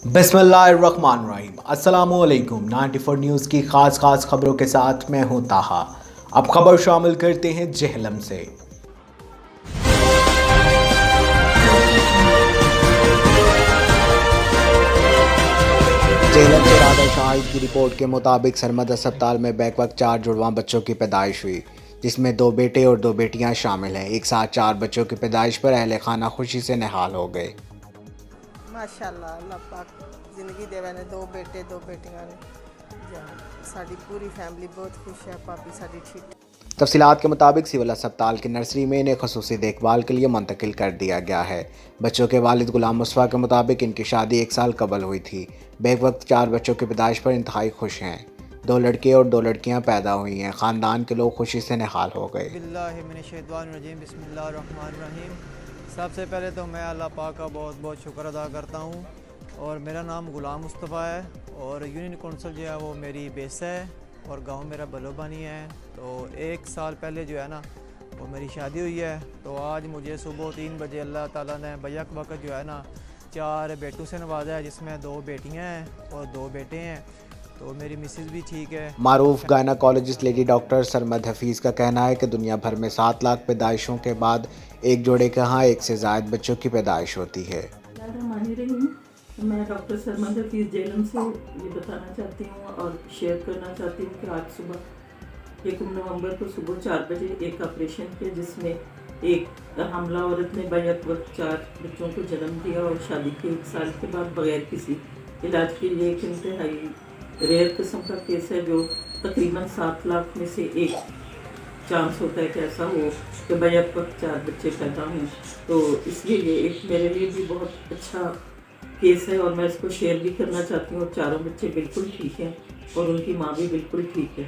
बिस्मिल्लाहिर्रहमानिर्रहीम। अस्सलामुअलैकुम। 94 न्यूज़ की खास खबरों के साथ मैं हूं ताहा। अब खबर शामिल करते हैं जेहलम से। जेहलम से राधा शाहिद की रिपोर्ट के मुताबिक सरमद अस्पताल में बैक वक्त 4 जुड़वां बच्चों की पैदाइश हुई, जिसमें 2 बेटे और 2 बेटियां शामिल हैं। एक साथ 4 बच्चों की पैदाइश पर अहले खाना खुशी से निहाल हो गए। माशाल्लाह, अल्लाह पाक जिंदगी देवे ने 2 बेटे 2 बेटियां ने। साड़ी पूरी फैमिली बहुत खुश है। पापी साड़ी ठीक। तफसीलात के मुताबिक सिविल अस्पताल की नर्सरी में इन्हें खसूसी देखभाल के लिए मुंतकिल कर दिया गया है। बच्चों के वालिद गुलाम मुस्तफ़ा के मुताबिक इनकी शादी 1 साल कबल हुई थी। बैक वक्त 4 बच्चों की पैदाइश पर इंतहाई खुश हैं। 2 लड़के और 2 लड़कियां पैदा हुई हैं। ख़ानदान के लोग खुशी से निहाल हो गए। बिस्मिल्लाहिर्रहमानिर्रहीम। सबसे पहले तो मैं अल्लाह पाक का बहुत बहुत शुक्र अदा करता हूँ। और मेरा नाम गुलाम मुस्तफ़ा है और यूनियन कौंसिल जो है वो मेरी बेस है और गांव मेरा बलोबानी है। तो 1 साल पहले जो है ना वो मेरी शादी हुई है। तो आज मुझे सुबह 3 बजे अल्लाह ताला ने बैक वक्त जो है ना 4 बेटों से नवाजा है, जिसमें 2 बेटियां हैं और 2 बेटे हैं। तो मेरी मिसेज़ भी ठीक है। मारूफ gynaecologist lady doctor Sarmad Hafeez का कहना है कि दुनिया भर में 7 लाख पैदाइशों के बाद एक जोड़े के यहाँ 1 से ज़ायद बच्चों की पैदाइश होती है। मैं डॉक्टर सरमद हफीज़ जेलम से ये बताना चाहती हूँ और शेयर करना चाहती हूँ कि आज सुबह 1 नवंबर को सुबह 4 बजे एक ऑपरेशन किया, जिसमें एक हमला औरत ने बैक वक्त 4 बच्चों को जन्म दिया और शादी के 1 साल के बाद बगैर किसी इलाज के लिए एक इंतहाई रेयर किस्म का केस है, जो तकरीबन 7 लाख में से 1 चांस होता है कि ऐसा हो कि बैक वक्त 4 बच्चे पैदा हों। तो इसलिए ये एक मेरे लिए भी बहुत अच्छा केस है और मैं इसको शेयर भी करना चाहती हूँ। 4 बच्चे बिल्कुल ठीक हैं और उनकी माँ भी बिल्कुल ठीक है।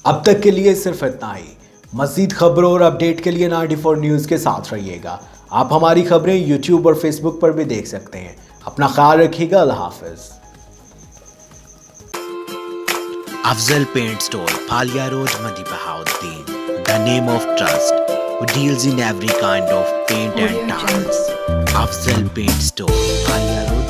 अब तक के लिए सिर्फ इतना ही। मज़ीद खबरों और अपडेट के लिए 94 न्यूज़ के साथ रहिएगा। आप हमारी खबरें यूट्यूब और फेसबुक पर भी देख सकते हैं। अपना ख्याल रखिएगा। अल्लाह हाफिज़। Afzal Paint Store, Phalia Road, Madi Bahauddin. The name of trust, who deals in every kind of paint and tiles. Afzal Paint Store, Phalia Road,